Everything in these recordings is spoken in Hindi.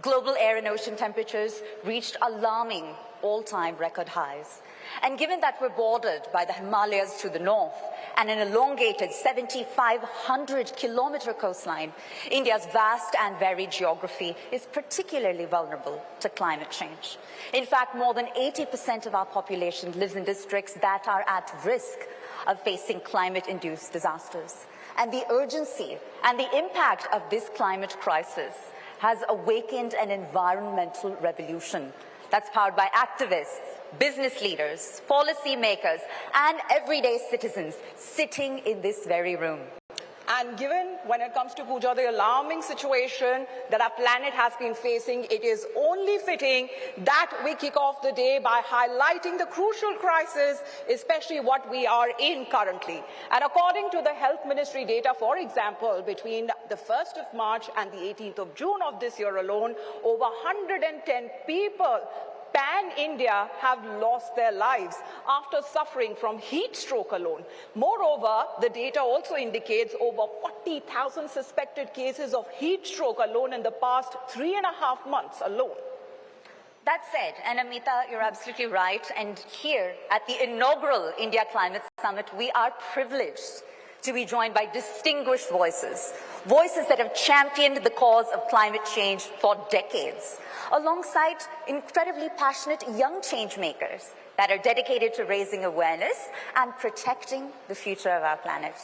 Global air and ocean temperatures reached alarming all-time record highs. And given that we're bordered by the Himalayas to the north and an elongated 7,500-kilometer coastline, India's vast and varied geography is particularly vulnerable to climate change. In fact, more than 80% of our population lives in districts that are at risk of facing climate-induced disasters. And the urgency and the impact of this climate crisis has awakened an environmental revolution that's powered by activists, business leaders, policymakers, and everyday citizens sitting in this very room. And given, when it comes to Pooja, the alarming situation that our planet has been facing, it is only fitting that we kick off the day by highlighting the crucial crisis, especially what we are in currently. And according to the Health Ministry data, for example, between the 1st of March and the 18th of June of this year alone, over 110 people pan-India have lost their lives after suffering from heat stroke alone. Moreover, the data also indicates over 40,000 suspected cases of heat stroke alone in the past 3.5 months alone. That said, and Amita, you're absolutely right, and here at the inaugural India Climate Summit, we are privileged to be joined by distinguished voices that have championed the cause of climate change for decades, alongside incredibly passionate young change makers that are dedicated to raising awareness and protecting the future of our planet.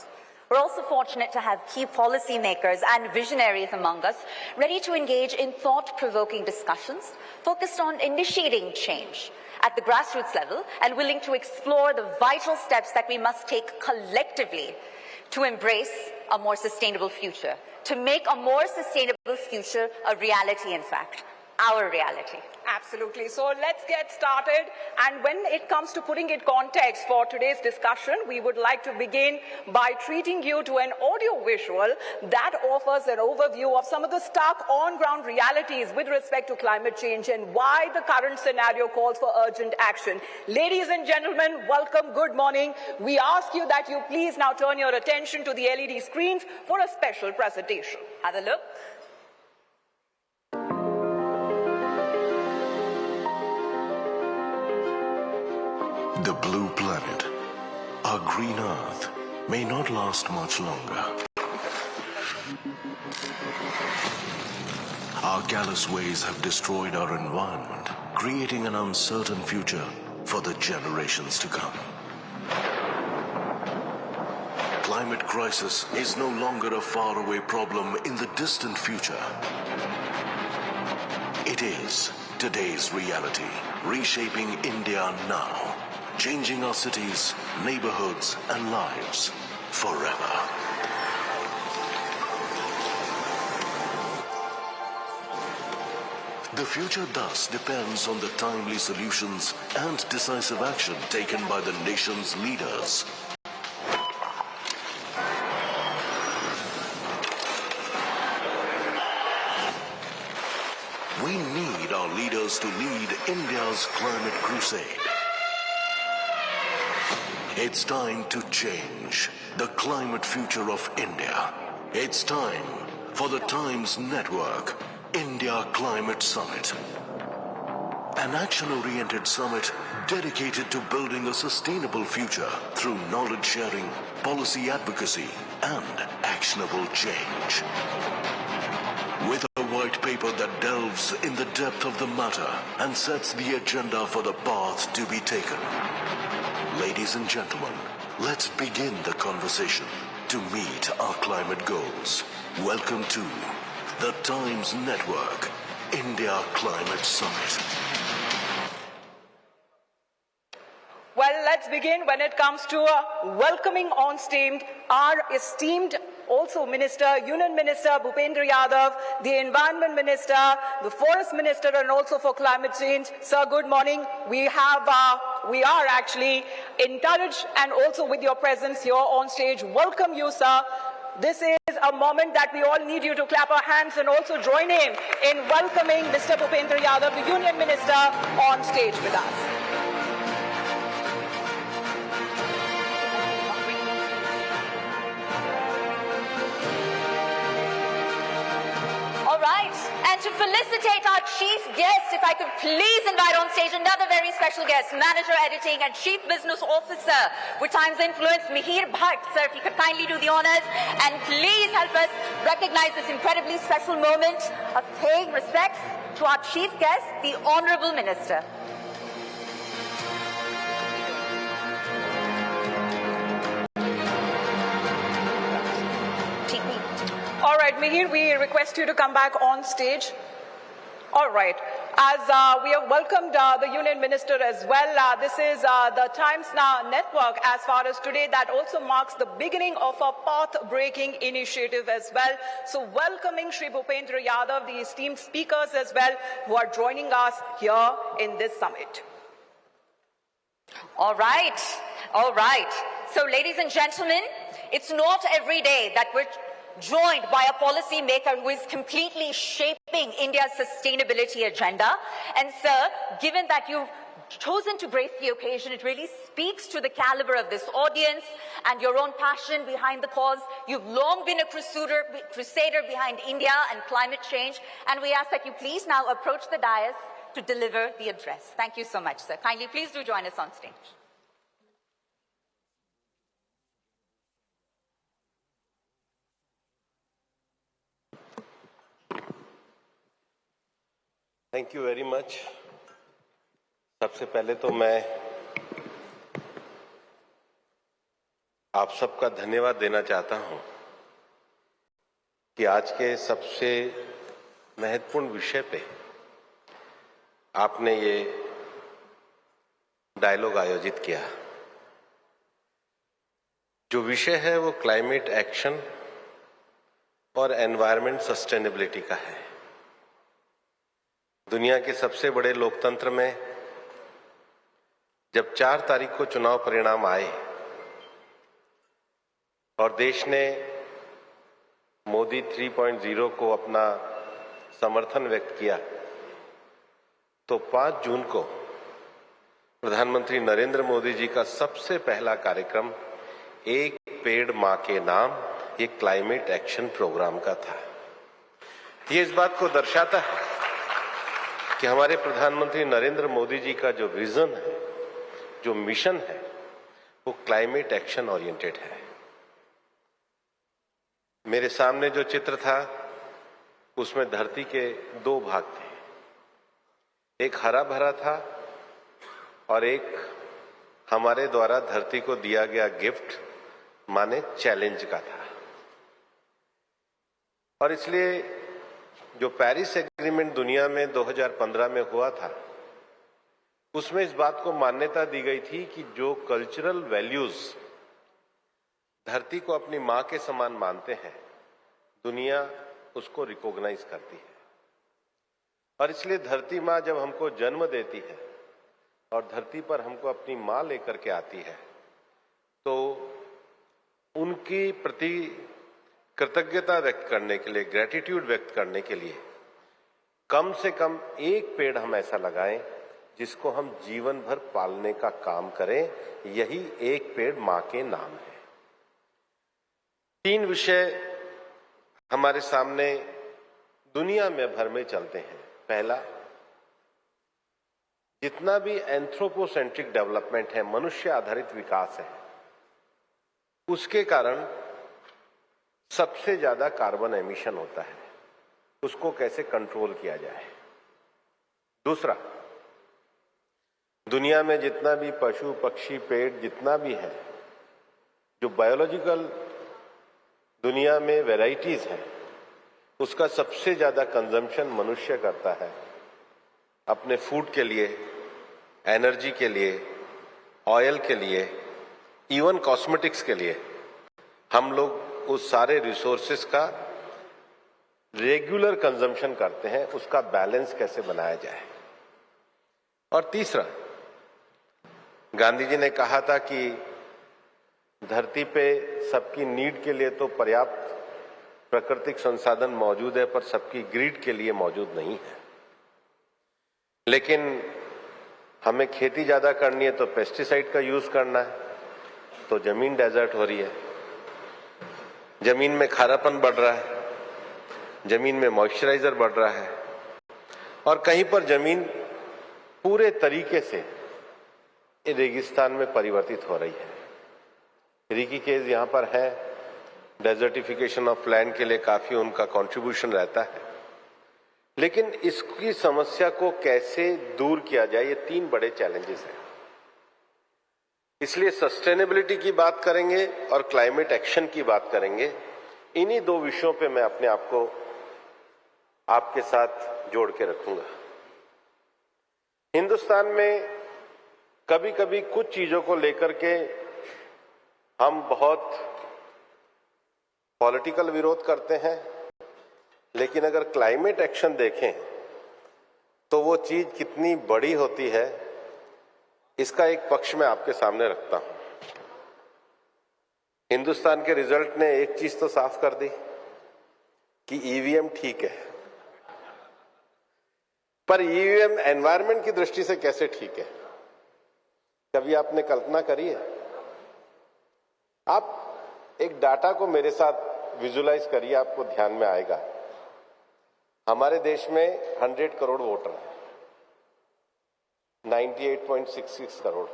We're also fortunate to have key policymakers and visionaries among us ready to engage in thought-provoking discussions focused on initiating change at the grassroots level and willing to explore the vital steps that we must take collectively to embrace a more sustainable future, to make a more sustainable future a reality, in fact, our reality. Absolutely. So let's get started. And when it comes to putting it context for today's discussion, we would like to begin by treating you to an audio visual that offers an overview of some of the stark on-ground realities with respect to climate change and why the current scenario calls for urgent action. Ladies and gentlemen, welcome, good morning. We ask you that you please now turn your attention to the LED screens for a special presentation. Have a look. The blue planet, our green Earth, may not last much longer. Our callous ways have destroyed our environment, creating an uncertain future for the generations to come. Climate crisis is no longer a faraway problem in the distant future. It is today's reality, reshaping India now. Changing our cities, neighborhoods, and lives forever. The future thus depends on the timely solutions and decisive action taken by the nation's leaders. We need our leaders to lead India's climate crusade. It's time to change the climate future of India. It's time for the Times Network India Climate Summit. An action-oriented summit dedicated to building a sustainable future through knowledge sharing, policy advocacy, and actionable change. With a white paper that delves in the depth of the matter and sets the agenda for the path to be taken. Ladies and gentlemen, let's begin the conversation to meet our climate goals. Welcome to the Times Network India Climate Summit. Well, let's begin when it comes to welcoming on stage our esteemed also Minister, Union Minister Bhupendra Yadav, the Environment Minister, the Forest Minister, and also for climate change. Sir, good morning. We are actually encouraged and also with your presence here on stage. Welcome you, sir. This is a moment that we all need you to clap our hands and also join in welcoming Mr. Bhupendra Yadav, the Union Minister, on stage with us. to felicitate our chief guest, if I could please invite on stage another very special guest, Manager Editing and Chief Business Officer with Times Influence, Mihir Bhatt. Sir, if you could kindly do the honors and please help us recognize this incredibly special moment of paying respects to our chief guest, the Honorable Minister. All right, Mihir, we request you to come back on stage. All right. As we have welcomed the Union Minister as well, this is the Times Now network as far as today. That also marks the beginning of a path-breaking initiative as well. So welcoming Shri Bhupendra Yadav, the esteemed speakers as well, who are joining us here in this summit. All right. All right. So, ladies and gentlemen, it's not every day that we're joined by a policymaker who is completely shaping India's sustainability agenda. And sir, given that you've chosen to grace the occasion, it really speaks to the caliber of this audience and your own passion behind the cause. You've long been a crusader behind India and climate change, and we ask that you please now approach the dais to deliver the address. Thank you so much, sir. Kindly please do join us on stage. Thank you very much. सबसे पहले तो मैं आप सबका धन्यवाद देना चाहता हूं कि आज के सबसे महत्वपूर्ण विषय पे आपने ये डायलॉग आयोजित किया। जो विषय है वो क्लाइमेट एक्शन और एनवायरमेंट सस्टेनेबिलिटी का है। दुनिया के सबसे बड़े लोकतंत्र में जब 4 तारीख को चुनाव परिणाम आए और देश ने मोदी 3.0 को अपना समर्थन व्यक्त किया, तो 5 जून को प्रधानमंत्री नरेंद्र मोदी जी का सबसे पहला कार्यक्रम एक पेड़ मां के नाम, ये क्लाइमेट एक्शन प्रोग्राम का था। ये इस बात को दर्शाता है कि हमारे प्रधानमंत्री नरेंद्र मोदी जी का जो विजन है, जो मिशन है, वो क्लाइमेट एक्शन ओरिएंटेड है। मेरे सामने जो चित्र था उसमें धरती के 2 भाग थे, एक हरा भरा था और एक हमारे द्वारा धरती को दिया गया गिफ्ट माने चैलेंज का था। और इसलिए जो पेरिस एग्रीमेंट दुनिया में 2015 में हुआ था, उसमें इस बात को मान्यता दी गई थी कि जो कल्चरल वैल्यूज धरती को अपनी मां के समान मानते हैं, दुनिया उसको रिकॉग्नाइज करती है। और इसलिए धरती मां जब हमको जन्म देती है और धरती पर हमको अपनी मां लेकर के आती है, तो उनकी प्रति कृतज्ञता व्यक्त करने के लिए, ग्रेटिट्यूड व्यक्त करने के लिए कम से कम एक पेड़ हम ऐसा लगाएं जिसको हम जीवन भर पालने का काम करें। यही एक पेड़ मां के नाम है। 3 विषय हमारे सामने दुनिया में भर में चलते हैं। पहला, जितना भी एंथ्रोपोसेंट्रिक डेवलपमेंट है, मनुष्य आधारित विकास है, उसके कारण सबसे ज्यादा कार्बन एमिशन होता है, उसको कैसे कंट्रोल किया जाए। दूसरा, दुनिया में जितना भी पशु पक्षी पेड़ जितना भी है, जो बायोलॉजिकल दुनिया में वैरायटीज है, उसका सबसे ज्यादा कंजम्पशन मनुष्य करता है अपने फूड के लिए, एनर्जी के लिए, ऑयल के लिए, इवन कॉस्मेटिक्स के लिए। हम लोग उस सारे रिसोर्सेस का रेगुलर कंजम्पशन करते हैं, उसका बैलेंस कैसे बनाया जाए। और तीसरा, गांधी जी ने कहा था कि धरती पे सबकी नीड के लिए तो पर्याप्त प्राकृतिक संसाधन मौजूद है, पर सबकी ग्रीड के लिए मौजूद नहीं है। लेकिन हमें खेती ज्यादा करनी है तो पेस्टिसाइड का यूज करना है, तो जमीन डेजर्ट हो रही है, जमीन में खारापन बढ़ रहा है, जमीन में मॉइस्चराइजर बढ़ रहा है, और कहीं पर जमीन पूरे तरीके से रेगिस्तान में परिवर्तित हो रही है। रीकी केस यहां पर है, डेजर्टिफिकेशन ऑफ लैंड के लिए काफी उनका कंट्रीब्यूशन रहता है, लेकिन इसकी समस्या को कैसे दूर किया जाए, ये 3 बड़े चैलेंजेस हैं। इसलिए सस्टेनेबिलिटी की बात करेंगे और क्लाइमेट एक्शन की बात करेंगे। इन्हीं 2 विषयों पे मैं अपने आप को आपके साथ जोड़ के रखूंगा। हिंदुस्तान में कभी कभी कुछ चीजों को लेकर के हम बहुत पॉलिटिकल विरोध करते हैं, लेकिन अगर क्लाइमेट एक्शन देखें तो वो चीज कितनी बड़ी होती है, इसका एक पक्ष मैं आपके सामने रखता हूं। हिंदुस्तान के रिजल्ट ने एक चीज तो साफ कर दी कि ईवीएम ठीक है, पर ईवीएम एनवायरनमेंट की दृष्टि से कैसे ठीक है, कभी आपने कल्पना करी है? आप एक डाटा को मेरे साथ विजुलाइज करिए, आपको ध्यान में आएगा। हमारे देश में 100 करोड़ वोटर हैं, 98.66 करोड़,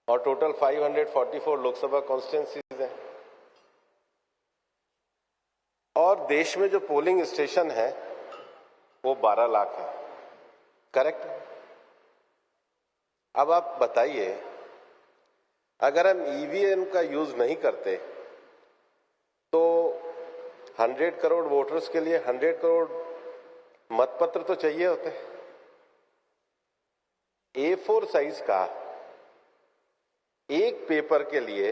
और टोटल 544 लोकसभा कॉन्स्टिट्यूंसीज हैं। और देश में जो पोलिंग स्टेशन है वो 12 लाख है, करेक्ट? अब आप बताइए, अगर हम ईवीएम का यूज नहीं करते तो 100 करोड़ वोटर्स के लिए 100 करोड़ मतपत्र तो चाहिए होते। A4 साइज का एक पेपर के लिए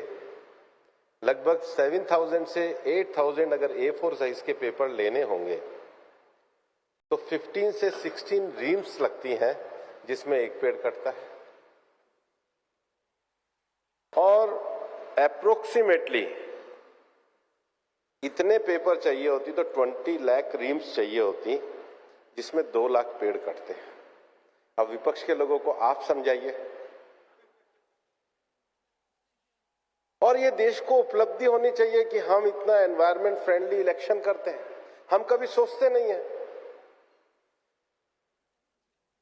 लगभग 7,000 से 8,000 अगर A4 साइज के पेपर लेने होंगे तो 15 से 16 रीम्स लगती हैं, जिसमें एक पेड़ कटता है। और अप्रोक्सीमेटली इतने पेपर चाहिए होती तो 20 लाख रीम्स चाहिए होती, जिसमें 2 लाख पेड़ कटते हैं। अब विपक्ष के लोगों को आप समझाइए। और ये देश को उपलब्धि होनी चाहिए कि हम इतना एनवायरमेंट फ्रेंडली इलेक्शन करते हैं। हम कभी सोचते नहीं है,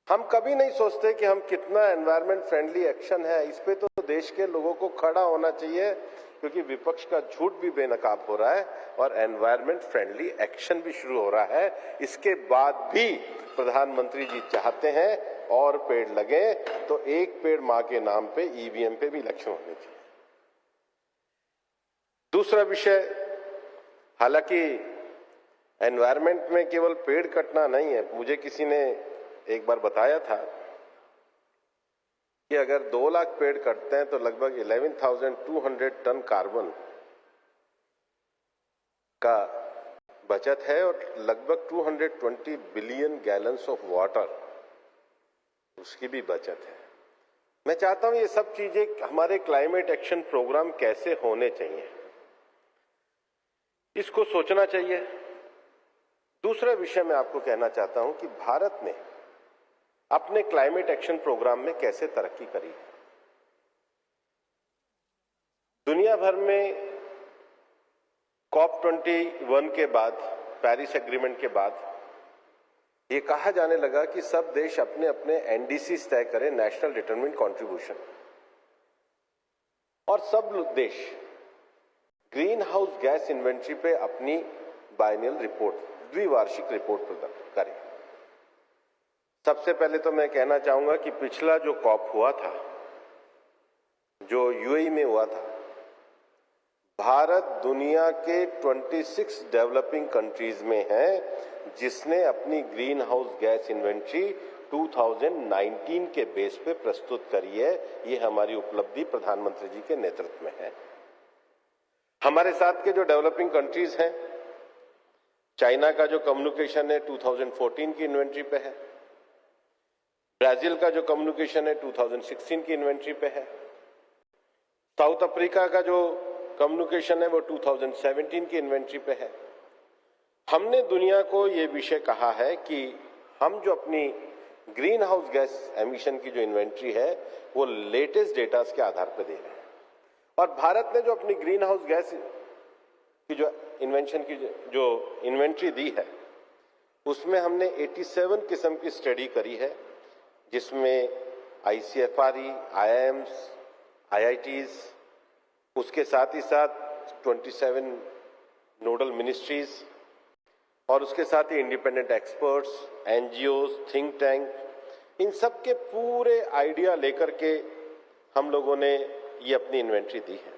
हम कभी नहीं सोचते कि हम कितना एनवायरमेंट फ्रेंडली एक्शन है। इस पे तो देश के लोगों को खड़ा होना चाहिए, क्योंकि विपक्ष का झूठ भी बेनकाब हो रहा है और एनवायरमेंट फ्रेंडली एक्शन भी शुरू हो रहा है। इसके बाद भी प्रधानमंत्री जी चाहते हैं और पेड़ लगे, तो एक पेड़ मां के नाम पे ईवीएम पे भी इलेक्शन होने चाहिए। दूसरा विषय, हालांकि एनवायरमेंट में केवल पेड़ कटना नहीं है। मुझे किसी ने एक बार बताया था कि अगर 2 लाख पेड़ कटते हैं तो लगभग 11,200 टन कार्बन का बचत है और लगभग 220 बिलियन गैलन्स ऑफ वाटर, उसकी भी बचत है। मैं चाहता हूं ये सब चीजें हमारे क्लाइमेट एक्शन प्रोग्राम कैसे होने चाहिए, इसको सोचना चाहिए। दूसरा विषय मैं आपको कहना चाहता हूं कि भारत ने अपने क्लाइमेट एक्शन प्रोग्राम में कैसे तरक्की करी। दुनिया भर में COP21 के बाद, पेरिस एग्रीमेंट के बाद, ये कहा जाने लगा कि सब देश अपने अपने एनडीसी तय करें, नेशनल डिटरमिन्ड कंट्रीब्यूशन, और सब देश ग्रीन हाउस गैस इन्वेंट्री पे अपनी बायनियल रिपोर्ट, द्विवार्षिक रिपोर्ट प्रदान करें। सबसे पहले तो मैं कहना चाहूंगा कि पिछला जो कॉप हुआ था, जो यूएई में हुआ था, भारत दुनिया के 26 डेवलपिंग कंट्रीज में है जिसने अपनी ग्रीन हाउस गैस इन्वेंट्री 2019 के बेस पे प्रस्तुत करी है। ये हमारी उपलब्धि प्रधानमंत्री जी के नेतृत्व में है। हमारे साथ के जो डेवलपिंग कंट्रीज हैं, चाइना का जो कम्युनिकेशन है 2014 की इन्वेंट्री पे है, ब्राजील का जो कम्युनिकेशन है 2016 की इन्वेंट्री पे है, साउथ अफ्रीका का जो कम्युनिकेशन है वो 2017 की इन्वेंट्री पे है। हमने दुनिया को ये विषय कहा है कि हम जो अपनी ग्रीन हाउस गैस एमिशन की जो इन्वेंट्री है वो लेटेस्ट डेटा के आधार पर दे रहे हैं। और भारत ने जो अपनी ग्रीन हाउस गैस की जो इन्वेंशन की जो इन्वेंट्री दी है उसमें हमने 87 किस्म की स्टडी करी है, जिसमें ICFRE, IIMs, IITs, उसके साथ ही साथ 27 नोडल मिनिस्ट्रीज और उसके साथ ही independent experts, NGOs, think tank, इन सब के पूरे आइडिया लेकर के हम लोगों ने ये अपनी इन्वेंट्री दी है।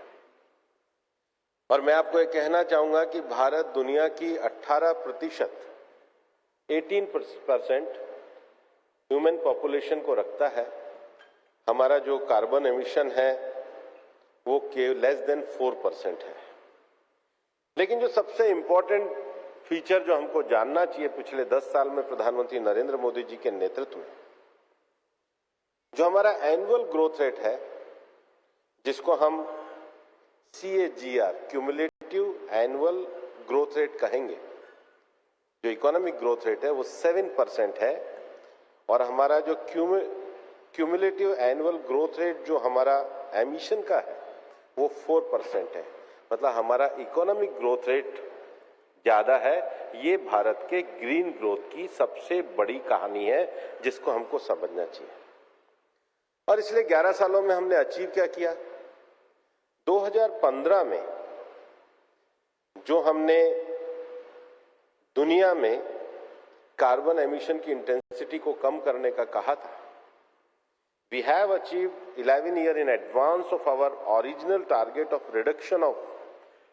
और मैं आपको ये कहना चाहूंगा कि भारत दुनिया की 18% 18% ह्यूमन पॉपुलेशन को रखता है। हमारा जो कार्बन एमिशन है वो लेस देन 4% है। लेकिन जो सबसे इंपॉर्टेंट फीचर जो हमको जानना चाहिए पिछले 10 साल में प्रधानमंत्री नरेंद्र मोदी जी के नेतृत्व में, जो हमारा एनुअल ग्रोथ रेट है, जिसको हम CAGR cumulative annual growth rate कहेंगे, जो इकोनॉमिक ग्रोथ रेट है वो 7% है। और हमारा जो क्यूमुलेटिव एनुअल ग्रोथ रेट जो हमारा एमिशन का है वो 4% है। मतलब हमारा इकोनॉमिक ग्रोथ रेट ज्यादा है। ये भारत के ग्रीन ग्रोथ की सबसे बड़ी कहानी है, जिसको हमको समझना चाहिए। और इसलिए 11 सालों में हमने अचीव क्या किया? 2015 में जो हमने दुनिया में कार्बन एमिशन की इंटेंसिटी को कम करने का कहा था, we have achieved 11 years in advance of our original target of reduction of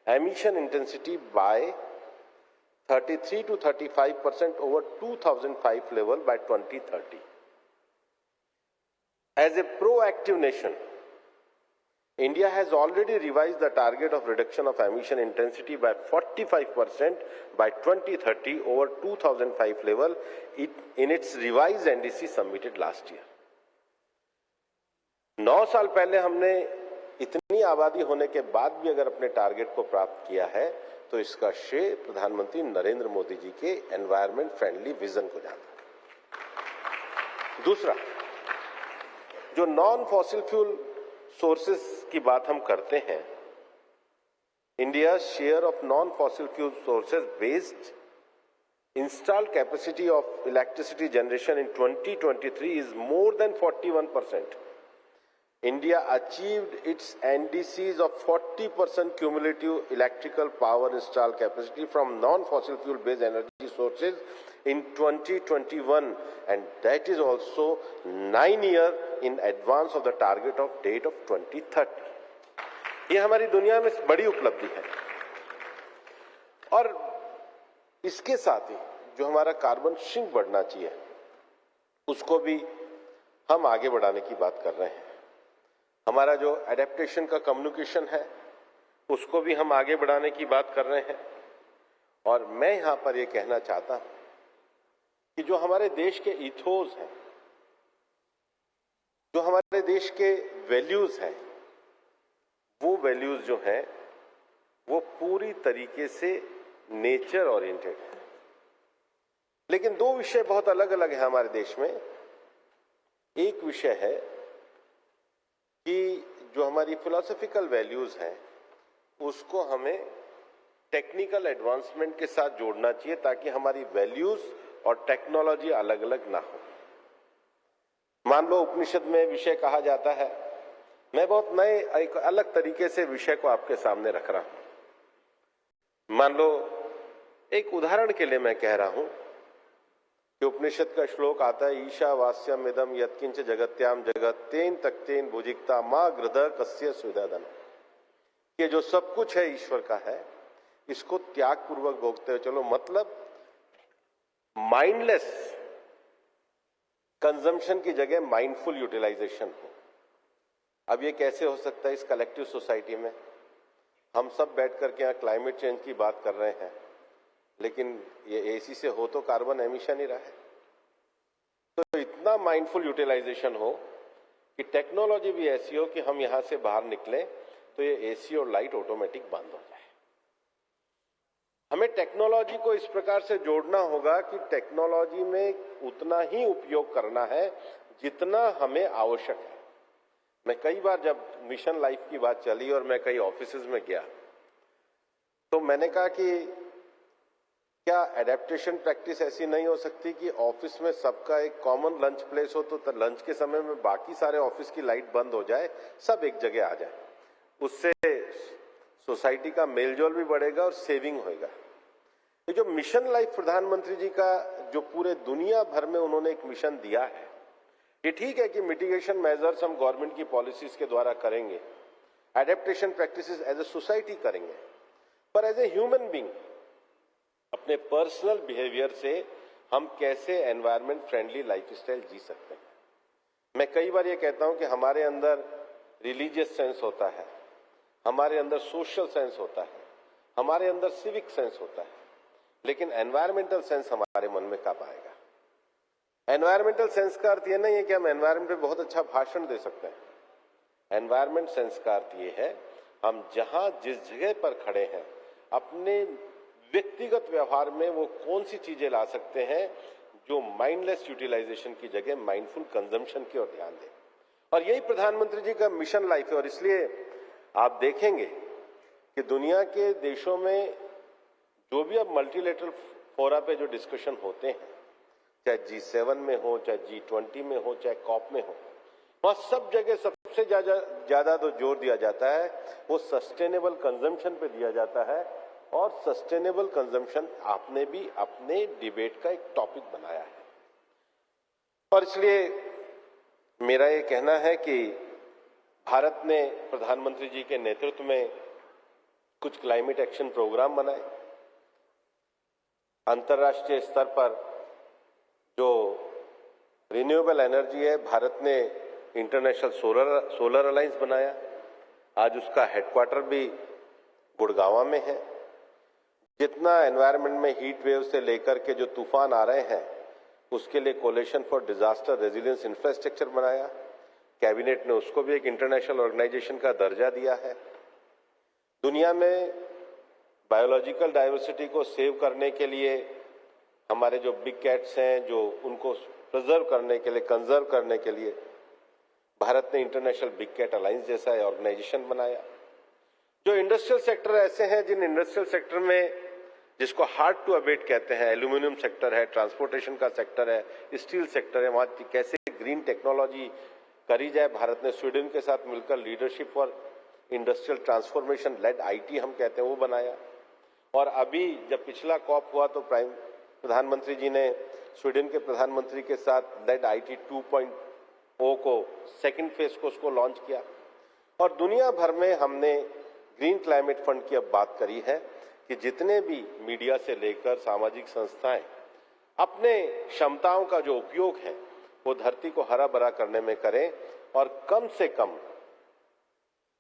emission intensity by 33 to 35% over 2005 level by 2030. As a proactive nation, India has already revised the target of reduction of emission intensity by 45% by 2030 over 2005 level in its revised NDC submitted last year. 9 साल पहले हमने इतनी आबादी होने के बाद भी अगर अपने टारगेट को प्राप्त किया है, तो इसका श्रेय प्रधानमंत्री नरेंद्र मोदी जी के एनवायरमेंट फ्रेंडली विजन को जाता है। दूसरा, जो नॉन फॉसिल फ्यूल सोर्सेस की बात हम करते हैं, India share of non fossil fuel sources based installed capacity of electricity generation in 2023 is more than 41%. India achieved its NDCs of 40% cumulative electrical power installed capacity from non-fossil fuel based energy sources in 2021, and that is also 9 years in advance of the target of date of 2030. ये हमारी दुनिया में बड़ी उपलब्धि है। और इसके साथ ही जो हमारा कार्बन सिंक बढ़ना चाहिए, उसको भी हम आगे बढ़ाने की बात कर रहे हैं। हमारा जो एडेप्टेशन का कम्युनिकेशन है, उसको भी हम आगे बढ़ाने की बात कर रहे हैं। और मैं यहां पर यह कहना चाहता हूं कि जो हमारे देश के इथोस हैं, जो हमारे देश के वैल्यूज हैं, वो वैल्यूज जो हैं वो पूरी तरीके से नेचर ओरिएंटेड है। लेकिन दो विषय बहुत अलग अलग है हमारे देश में। एक विषय है कि जो हमारी फिलोसॉफिकल वैल्यूज हैं, उसको हमें टेक्निकल एडवांसमेंट के साथ जोड़ना चाहिए, ताकि हमारी वैल्यूज और टेक्नोलॉजी अलग अलग ना हो। मान लो उपनिषद में विषय कहा जाता है, मैं बहुत नए एक अलग तरीके से विषय को आपके सामने रख रहा हूं। मान लो एक उदाहरण के लिए मैं कह रहा हूं कि उपनिषद का श्लोक आता है, ईशावास्यम इदम यत्किंच जगत्याम जगत तेन तक्तेन भुजिक्ता मां गृध कस्य सुदादन। ये जो सब कुछ है ईश्वर का है, इसको त्याग पूर्वक भोगते हुए चलो। मतलब माइंडलेस कंजम्पशन की जगह माइंडफुल यूटिलाइजेशन हो। अब ये कैसे हो सकता है इस कलेक्टिव सोसाइटी में? हम सब बैठ करके यहाँ क्लाइमेट चेंज की बात कर रहे हैं, लेकिन ये एसी से हो तो कार्बन एमिशन ही रहा है। तो इतना माइंडफुल यूटिलाइजेशन हो कि टेक्नोलॉजी भी ऐसी हो कि हम यहां से बाहर निकलें तो ये एसी और लाइट ऑटोमेटिक बंद हो जाए। हमें टेक्नोलॉजी को इस प्रकार से जोड़ना होगा कि टेक्नोलॉजी में उतना ही उपयोग करना है जितना हमें आवश्यक है। मैं कई बार जब मिशन लाइफ की बात चली और मैं कई ऑफिसेज में गया, तो मैंने कहा कि क्या एडेप्टेशन प्रैक्टिस ऐसी नहीं हो सकती कि ऑफिस में सबका एक कॉमन लंच प्लेस हो, तो लंच के समय में बाकी सारे ऑफिस की लाइट बंद हो जाए, सब एक जगह आ जाए। उससे सोसाइटी का मेलजोल भी बढ़ेगा और सेविंग होगा। ये जो मिशन लाइफ प्रधानमंत्री जी का जो पूरे दुनिया भर में उन्होंने एक मिशन दिया है, ये ठीक है कि मिटिगेशन मेजर्स हम गवर्नमेंट की पॉलिसीज के द्वारा करेंगे, adaptation practices as a society करेंगे, पर एज ए ह्यूमन बीइंग अपने पर्सनल बिहेवियर से हम कैसे एनवायरमेंट फ्रेंडली लाइफस्टाइल जी सकते हैं। मैं कई बार ये कहता हूं कि हमारे अंदर रिलीजियस सेंस होता है, हमारे अंदर सोशल सेंस होता है, हमारे अंदर सिविक सेंस होता है, लेकिन एनवायरमेंटल सेंस हमारे मन में कब आएगा। एनवायरमेंटल सेंस का अर्थ ये नहीं है कि हम एनवायरमेंट पे बहुत अच्छा भाषण दे सकते हैं। एनवायरमेंट सेंस का अर्थ ये है हम जहां जिस जगह पर खड़े हैं अपने व्यक्तिगत व्यवहार में वो कौन सी चीजें ला सकते हैं जो माइंडलेस यूटिलाइजेशन की जगह माइंडफुल कंजम्पशन की ओर ध्यान दें। और यही प्रधानमंत्री जी का मिशन लाइफ है। और इसलिए आप देखेंगे कि दुनिया के देशों में जो भी अब मल्टीलेटरल फोरा पे जो डिस्कशन होते हैं, चाहे G7 में हो, चाहे G20 में हो, चाहे कॉप में हो, वहां सब जगह सबसे ज्यादा तो जोर दिया जाता है वो सस्टेनेबल कंजम्पशन पे दिया जाता है। और सस्टेनेबल कंजम्पशन आपने भी अपने डिबेट का एक टॉपिक बनाया है। और इसलिए मेरा ये कहना है कि भारत ने प्रधानमंत्री जी के नेतृत्व में कुछ क्लाइमेट एक्शन प्रोग्राम बनाए। अंतर्राष्ट्रीय स्तर पर जो रिन्यूएबल एनर्जी है, भारत ने इंटरनेशनल सोलर अलायंस बनाया। आज उसका हेडक्वार्टर भी गुड़गांव में है। जितना एनवायरनमेंट में हीट वेव से लेकर के जो तूफान आ रहे हैं उसके लिए coalition for disaster resilience infrastructure बनाया। कैबिनेट ने उसको भी एक इंटरनेशनल ऑर्गेनाइजेशन का दर्जा दिया है। दुनिया में बायोलॉजिकल डाइवर्सिटी को सेव करने के लिए हमारे जो बिग कैट्स हैं, जो उनको प्रिजर्व करने के लिए, कंजर्व करने के लिए भारत ने इंटरनेशनल बिग कैट अलायंस जैसा ऑर्गेनाइजेशन बनाया। जो इंडस्ट्रियल सेक्टर ऐसे हैं जिन इंडस्ट्रियल सेक्टर में जिसको हार्ड टू अबेट कहते हैं, एल्यूमिनियम सेक्टर है, ट्रांसपोर्टेशन का सेक्टर है, स्टील सेक्टर है, वहां कैसे ग्रीन टेक्नोलॉजी करी जाए। भारत ने स्वीडन के साथ मिलकर leadership for industrial transformation lead IT हम कहते हैं वो बनाया। और अभी जब पिछला कॉप हुआ तो प्रधानमंत्री जी ने स्वीडन के प्रधानमंत्री के साथ लेड IT 2.0 को सेकेंड फेज को उसको लॉन्च किया। और दुनिया भर में हमने ग्रीन क्लाइमेट फंड की अब बात करी है कि जितने भी मीडिया से लेकर सामाजिक संस्थाएं अपने क्षमताओं का जो उपयोग है वो धरती को हरा भरा करने में करें। और कम से कम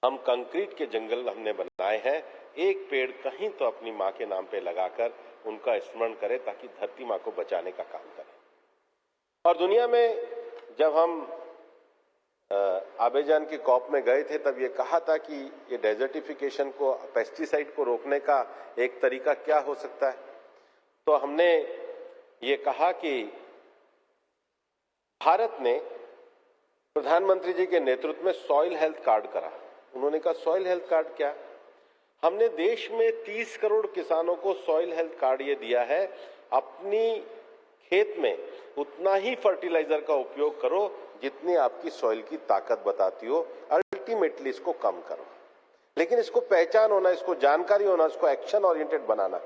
हम कंक्रीट के जंगल हमने बनाए हैं, एक पेड़ कहीं तो अपनी मां के नाम पे लगाकर उनका स्मरण करें ताकि धरती मां को बचाने का काम करें। और दुनिया में जब हम आबेजान की कॉप में गए थे तब ये कहा था कि ये डेजर्टिफिकेशन को, पेस्टिसाइड को रोकने का एक तरीका क्या हो सकता है। तो हमने ये कहा कि भारत ने प्रधानमंत्री जी के नेतृत्व में सॉइल हेल्थ कार्ड करा। उन्होंने कहा सॉइल हेल्थ कार्ड क्या? हमने देश में 30 करोड़ किसानों को सॉइल हेल्थ कार्ड ये दिया है, अपनी खेत में उतना ही फर्टिलाइजर का उपयोग करो जितनी आपकी सॉइल की ताकत बताती हो, अल्टीमेटली इसको कम करो। लेकिन इसको पहचान होना, इसको जानकारी होना, इसको एक्शन ओरिएंटेड बनाना,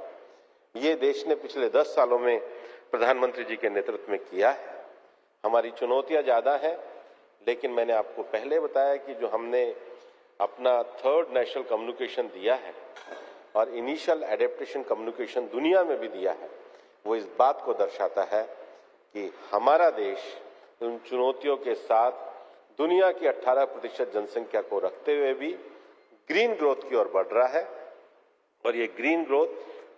ये देश ने पिछले 10 सालों में प्रधानमंत्री जी के नेतृत्व में किया है। हमारी चुनौतियां ज्यादा हैं, लेकिन मैंने आपको पहले बताया कि जो हमने अपना 3rd नेशनल कम्युनिकेशन दिया है और इनिशियल एडेप्टेशन कम्युनिकेशन दुनिया में भी दिया है, वो इस बात को दर्शाता है कि हमारा देश उन चुनौतियों के साथ दुनिया की 18% जनसंख्या को रखते हुए भी ग्रीन ग्रोथ की ओर बढ़ रहा है। और ये ग्रीन ग्रोथ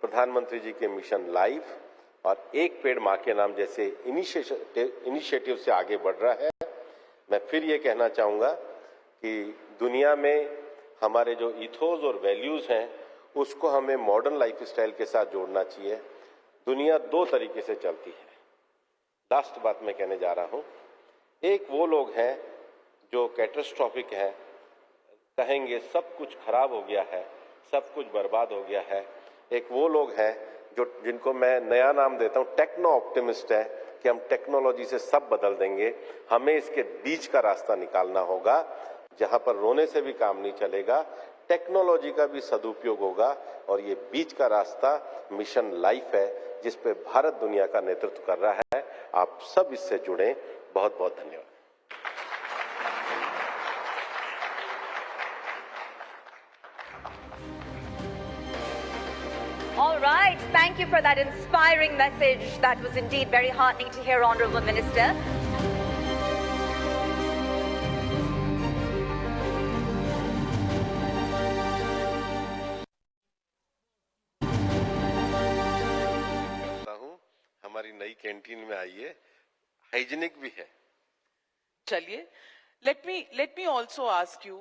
प्रधानमंत्री जी के मिशन लाइफ और एक पेड़ मां के नाम जैसे इनिशिएटिव से आगे बढ़ रहा है। मैं फिर ये कहना चाहूंगा कि दुनिया में हमारे जो इथोस और वैल्यूज हैं उसको हमें मॉडर्न लाइफस्टाइल के साथ जोड़ना चाहिए। दुनिया 2 तरीके से चलती है। लास्ट बात मैं कहने जा रहा हूं, एक वो लोग हैं जो कैटास्ट्रोफिक हैं, कहेंगे सब कुछ खराब हो गया है, सब कुछ बर्बाद हो गया है। एक वो लोग हैं जिनको मैं नया नाम देता हूं टेक्नो ऑप्टिमिस्ट है कि हम टेक्नोलॉजी से सब बदल देंगे। हमें इसके बीच का रास्ता निकालना होगा जहां पर रोने से भी काम नहीं चलेगा, टेक्नोलॉजी का भी सदुपयोग होगा और ये बीच का रास्ता मिशन लाइफ है जिस पे भारत दुनिया का नेतृत्व कर रहा है। आप सब इससे जुड़े। बहुत बहुत धन्यवाद। All right, thank you for that inspiring message. That was indeed very heartening to hear, Honourable Minister. हमारी नई कैंटीन में आइए, हाइजीनिक भी है। चलिए, let me also ask you,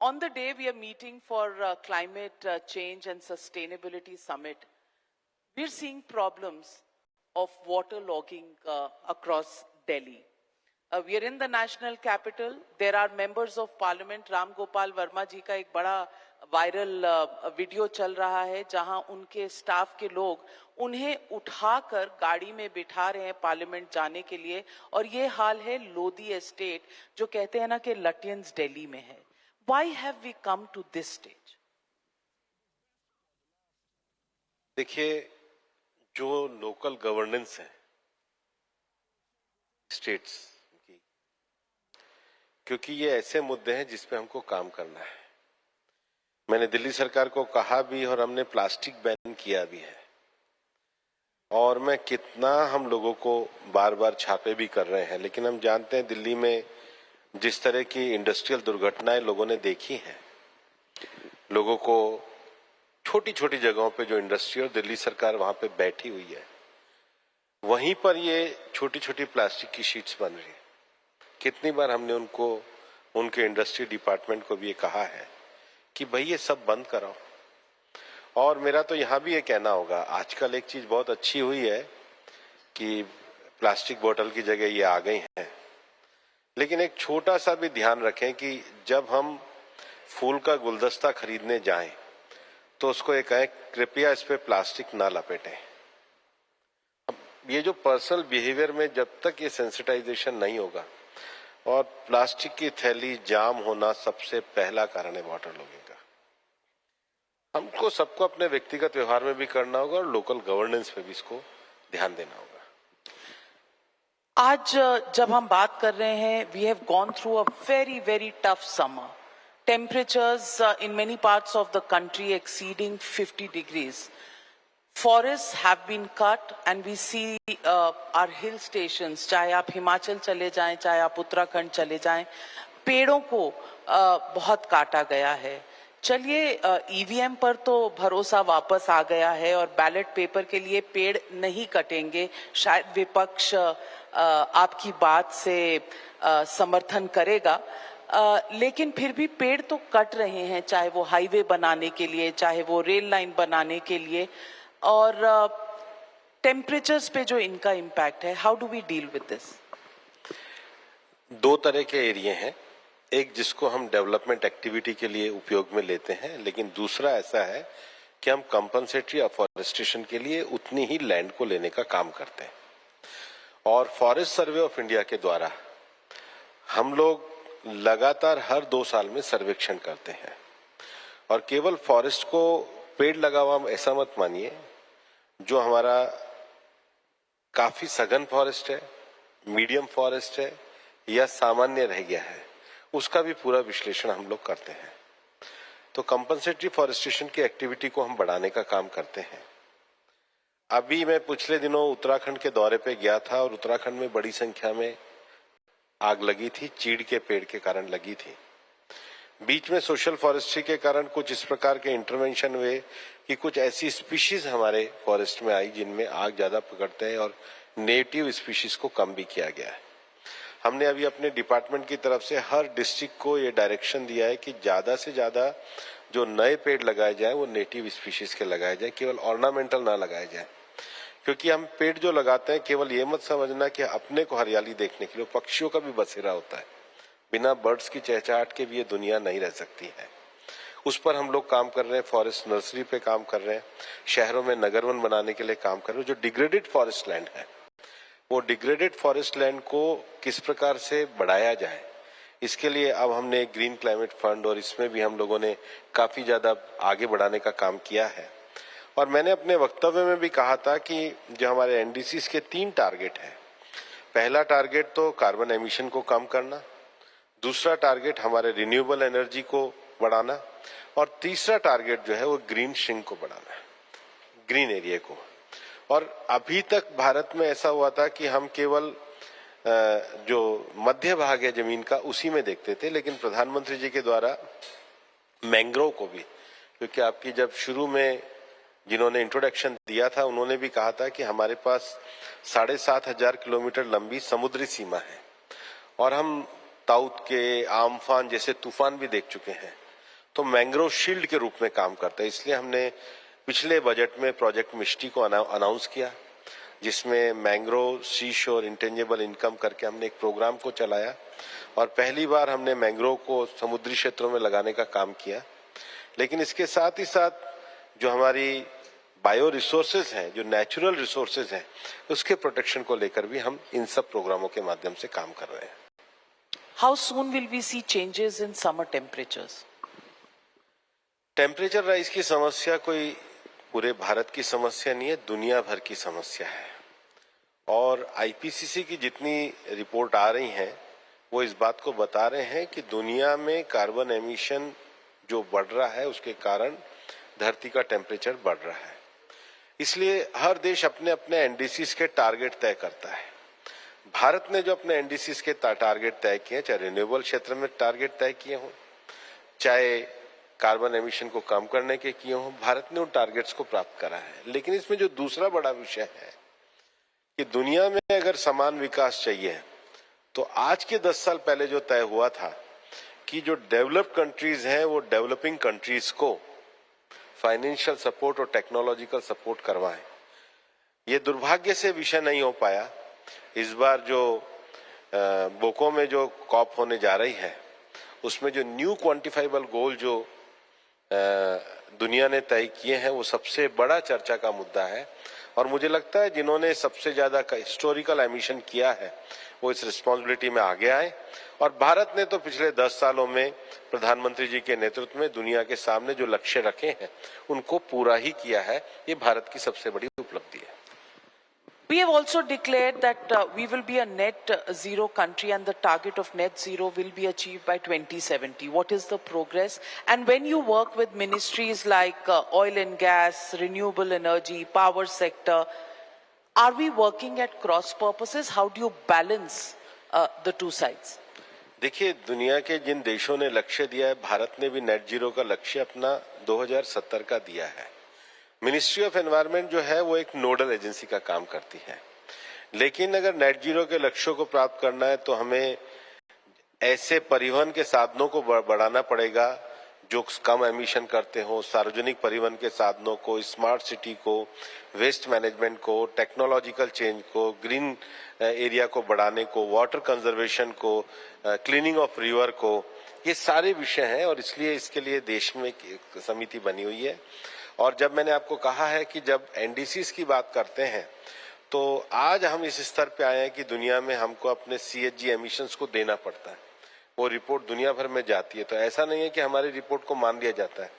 on the day we are meeting for climate change and sustainability summit, we're seeing problems of waterlogging across Delhi. We are in the national capital. There are members of parliament. Ram Gopal Verma जी का एक बड़ा वायरल वीडियो चल रहा है जहां उनके स्टाफ के लोग उन्हें उठाकर गाड़ी में बिठा रहे हैं पार्लियामेंट जाने के लिए। और ये हाल है लोधी एस्टेट, जो कहते हैं ना कि लटियंस दिल्ली में है। Why have we come to this stage? देखिए, जो लोकल गवर्नेंस है स्टेट्स की, क्योंकि ये ऐसे मुद्दे हैं जिस पे हमको काम करना है। मैंने दिल्ली सरकार को कहा भी और हमने प्लास्टिक बैन किया भी है। और मैं कितना हम लोगों को बार बार छापे भी कर रहे हैं, लेकिन हम जानते हैं दिल्ली में जिस तरह की इंडस्ट्रियल दुर्घटनाएं लोगों ने देखी हैं, लोगों को छोटी छोटी जगहों पे जो इंडस्ट्री और दिल्ली सरकार वहां पे बैठी हुई है, वहीं पर ये छोटी छोटी प्लास्टिक की शीट्स बन रही है। कितनी बार हमने उनके इंडस्ट्री डिपार्टमेंट को भी ये कहा है कि भाई ये सब बंद कराओ। और मेरा तो यहाँ भी ये कहना होगा, आजकल एक चीज बहुत अच्छी हुई है कि प्लास्टिक बोतल की जगह ये आ गई है, लेकिन एक छोटा सा भी ध्यान रखें कि जब हम फूल का गुलदस्ता खरीदने जाएं तो उसको ये कहें कृपया इस पे प्लास्टिक ना लपेटें। अब ये जो पर्सनल बिहेवियर में जब तक ये सेंसिटाइजेशन नहीं होगा, और प्लास्टिक की थैली जाम होना सबसे पहला कारण है वाटर लॉगिंग का। हमको सबको अपने व्यक्तिगत व्यवहार में भी करना होगा और लोकल गवर्नेंस पे भी इसको ध्यान देना होगा। आज जब हम बात कर रहे हैं, we have gone through a very tough summer. Temperatures in many parts of the country exceeding 50 degrees. Forests have been cut and we see our hill stations, चाहे आप हिमाचल चले जाएं, चाहे आप उत्तराखंड चले जाएं, पेड़ों को बहुत काटा गया है। चलिए, ईवीएम पर तो भरोसा वापस आ गया है और बैलेट पेपर के लिए पेड़ नहीं कटेंगे। शायद विपक्ष आपकी बात से समर्थन करेगा, लेकिन फिर भी पेड़ तो कट रहे हैं, चाहे वो हाईवे बनाने के लिए, चाहे वो रेल लाइन बनाने के लिए। और टेम्परेचर्स पे जो इनका इम्पैक्ट है, how do we deal with this? दो तरह के एरिया हैं, एक जिसको हम डेवलपमेंट एक्टिविटी के लिए उपयोग में लेते हैं, लेकिन दूसरा ऐसा है कि हम कंपनसेटरी अफॉरेस्टेशन के लिए उतनी ही लैंड को लेने का काम करते हैं। और फॉरेस्ट सर्वे ऑफ इंडिया के द्वारा हम लोग लगातार हर 2 साल में सर्वेक्षण करते हैं। और केवल फॉरेस्ट को पेड़ लगा हुआ ऐसा मत मानिए, जो हमारा काफी सघन फॉरेस्ट है, मीडियम फॉरेस्ट है या सामान्य रह गया है, उसका भी पूरा विश्लेषण हम लोग करते हैं। तो कंपनसेटरी फॉरेस्टेशन की एक्टिविटी को हम बढ़ाने का काम करते हैं। अभी मैं पिछले दिनों उत्तराखंड के दौरे पे गया था और उत्तराखंड में बड़ी संख्या में आग लगी थी, चीड़ के पेड़ के कारण लगी थी। बीच में सोशल फॉरेस्ट्री के कारण कुछ इस प्रकार के इंटरवेंशन हुए कि कुछ ऐसी स्पीशीज हमारे फॉरेस्ट में आई जिनमें आग ज्यादा पकड़ते हैं और नेटिव स्पीशीज को कम भी किया गया है। हमने अभी अपने डिपार्टमेंट की तरफ से हर डिस्ट्रिक्ट को ये डायरेक्शन दिया है कि ज्यादा से ज्यादा जो नए पेड़ लगाए जाए वो नेटिव स्पीशीज के लगाए जाए, केवल ऑर्नामेंटल ना लगाए जाए। क्योंकि हम पेड़ जो लगाते हैं, केवल ये मत समझना कि अपने को हरियाली देखने के लिए, पक्षियों का भी बसेरा होता है। बिना बर्ड्स की चहचहाट के भी ये दुनिया नहीं रह सकती है। उस पर हम लोग काम कर रहे हैं, फॉरेस्ट नर्सरी पे काम कर रहे हैं, शहरों में नगरवन बनाने के लिए काम कर रहे हैं। जो डिग्रेडेड फॉरेस्ट लैंड है, वो डिग्रेडेड फॉरेस्ट लैंड को किस प्रकार से बढ़ाया जाए, इसके लिए अब हमने एक ग्रीन क्लाइमेट फंड और इसमें भी हम लोगों ने काफी ज्यादा आगे बढ़ाने का काम किया है। और मैंने अपने वक्तव्य में भी कहा था कि जो हमारे एनडीसीज के 3 टारगेट हैं, पहला टारगेट तो कार्बन एमिशन को कम करना, दूसरा टारगेट हमारे रिन्यूएबल एनर्जी को बढ़ाना, और तीसरा टारगेट जो है वो ग्रीन श्रिंक को बढ़ाना है, ग्रीन एरिया को। और अभी तक भारत में ऐसा हुआ था कि हम केवल जो मध्य भाग है जमीन का उसी में देखते थे, लेकिन प्रधानमंत्री जी के द्वारा मैंग्रोव को भी, क्योंकि आपकी जब शुरू में जिन्होंने इंट्रोडक्शन दिया था उन्होंने भी कहा था कि हमारे पास 7,500 किलोमीटर लंबी समुद्री सीमा है और हम ताउत के, आम्फान जैसे तूफान भी देख चुके हैं, तो मैंग्रोव शील्ड के रूप में काम करता है। इसलिए हमने पिछले बजट में प्रोजेक्ट मिस्टी को अनाउंस किया, जिसमें मैंग्रोव सी शोर इंटेंजिबल इनकम करके हमने एक प्रोग्राम को चलाया और पहली बार हमने मैंग्रोव को समुद्री क्षेत्रों में लगाने का काम किया। लेकिन इसके साथ ही साथ जो हमारी बायो रिसोर्सेज हैं, जो नेचुरल रिसोर्सेज हैं, उसके प्रोटेक्शन को लेकर भी हम इन सब प्रोग्रामों के माध्यम से काम कर रहे हैं। How soon will we see changes in summer temperatures? Temperature rise की समस्या कोई पूरे भारत की समस्या नहीं है, दुनिया भर की समस्या है। और आईपीसीसी की जितनी रिपोर्ट आ रही हैं वो इस बात को बता रहे हैं कि दुनिया में कार्बन एमिशन जो बढ़ रहा है उसके कारण धरती का टेम्परेचर बढ़ रहा है। इसलिए हर देश अपने अपने एनडीसीज के टारगेट तय करता है। भारत ने जो अपने एनडीसीज के टारगेट तय किए, चाहे रिन्यूएबल क्षेत्र में टारगेट तय किए हों, चाहे कार्बन एमिशन को कम करने के किए हों, भारत ने उन टारगेट्स को प्राप्त करा है। लेकिन इसमें जो दूसरा बड़ा विषय है कि दुनिया में अगर समान विकास चाहिए तो आज के 10 साल पहले जो तय हुआ था कि जो डेवलप्ड कंट्रीज हैं वो डेवलपिंग कंट्रीज को फाइनेंशियल सपोर्ट और टेक्नोलॉजिकल सपोर्ट करवाएं, ये दुर्भाग्य से विषय नहीं हो पाया। इस बार जो बोको में जो कॉप होने जा रही है उसमें जो न्यू क्वांटिफाइबल गोल जो दुनिया ने तय किए हैं वो सबसे बड़ा चर्चा का मुद्दा है। और मुझे लगता है जिन्होंने सबसे ज्यादा हिस्टोरिकल एमिशन किया है वो इस रिस्पॉन्सिबिलिटी में आगे आए। और भारत ने तो पिछले 10 सालों में प्रधानमंत्री जी के नेतृत्व में दुनिया के सामने जो लक्ष्य रखे हैं उनको पूरा ही किया है। ये भारत की सबसे बड़ी उपलब्धि है। We have also declared that we will be a net zero country and the target of net zero will be achieved by 2070. What is the progress? And when you work with ministries like oil and gas, renewable energy, power sector, are we working at cross purposes? How do you balance the two sides? देखिए, दुनिया के जिन देशों ने लक्ष्य दिया है, भारत ने भी नेट जीरो का लक्ष्य अपना 2070 का दिया है। मिनिस्ट्री ऑफ एनवायरनमेंट जो है वो एक नोडल एजेंसी का काम करती है, लेकिन अगर नेट जीरो के लक्ष्यों को प्राप्त करना है तो हमें ऐसे परिवहन के साधनों को बढ़ाना पड़ेगा जो कम एमिशन करते हो, सार्वजनिक परिवहन के साधनों को, स्मार्ट सिटी को, वेस्ट मैनेजमेंट को, टेक्नोलॉजिकल चेंज को, ग्रीन एरिया को बढ़ाने को, वाटर कंजर्वेशन को, क्लीनिंग ऑफ रिवर को, ये सारे विषय हैं। और इसलिए इसके लिए देश में एक समिति बनी हुई है। और जब मैंने आपको कहा है कि जब एनडीसीज की बात करते हैं तो आज हम इस स्तर पे आए हैं कि दुनिया में हमको अपने सीएचजी एमिशंस को देना पड़ता है, वो रिपोर्ट दुनिया भर में जाती है। तो ऐसा नहीं है कि हमारी रिपोर्ट को मान लिया जाता है,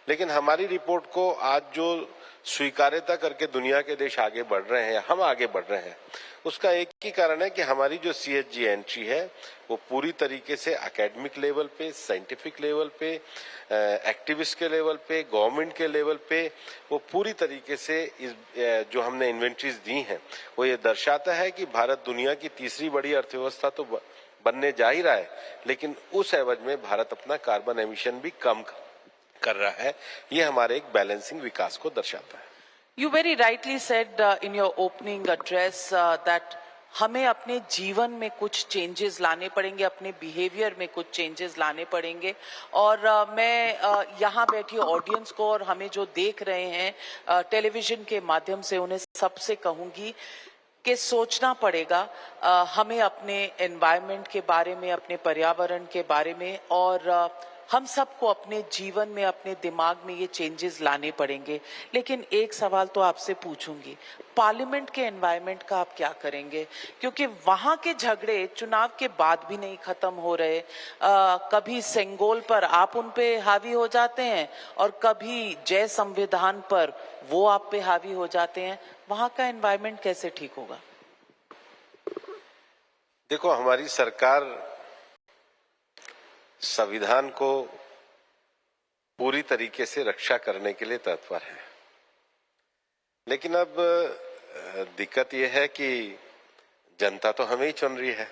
लेकिन हमारी रिपोर्ट को आज जो स्वीकार्यता करके दुनिया के देश आगे बढ़ रहे हैं, हम आगे बढ़ रहे हैं, उसका एक ही कारण है कि हमारी जो सीएचजी एंट्री है वो पूरी तरीके से एकेडमिक लेवल पे, साइंटिफिक लेवल पे, एक्टिविस्ट के लेवल पे, गवर्नमेंट के लेवल पे, वो पूरी तरीके से इस जो हमने इन्वेंट्रीज दी हैं वो ये दर्शाता है कि भारत दुनिया की तीसरी बड़ी अर्थव्यवस्था तो बनने जा ही रहा है, लेकिन उस एवज में भारत अपना कार्बन एमिशन भी कम कर रहा है। ये हमारे एक बैलेंसिंग विकास को दर्शाता है। You very rightly said in your opening address that हमें अपने जीवन में कुछ चेंजेस लाने पड़ेंगे, अपने बिहेवियर में कुछ चेंजेस लाने पड़ेंगे। और मैं यहाँ बैठी ऑडियंस को और हमें जो देख रहे हैं टेलीविजन के माध्यम से उन्हें सबसे कहूँगी कि सोचना पड़ेगा हमें अपने एनवायरनमेंट के बारे में, अपने पर्यावरण के बारे में, और हम सबको अपने जीवन में, अपने दिमाग में ये चेंजेस लाने पड़ेंगे। लेकिन एक सवाल तो आपसे पूछूंगी, पार्लियामेंट के एनवायरनमेंट का आप क्या करेंगे? क्योंकि वहां के झगड़े चुनाव के बाद भी नहीं खत्म हो रहे। कभी सेंगोल पर आप उन पे हावी हो जाते हैं और कभी जय संविधान पर वो आप पे हावी हो जाते हैं। वहां का एनवायरनमेंट कैसे ठीक होगा? देखो, हमारी सरकार संविधान को पूरी तरीके से रक्षा करने के लिए तत्पर है, लेकिन अब दिक्कत यह है कि जनता तो हमें ही चुन रही है,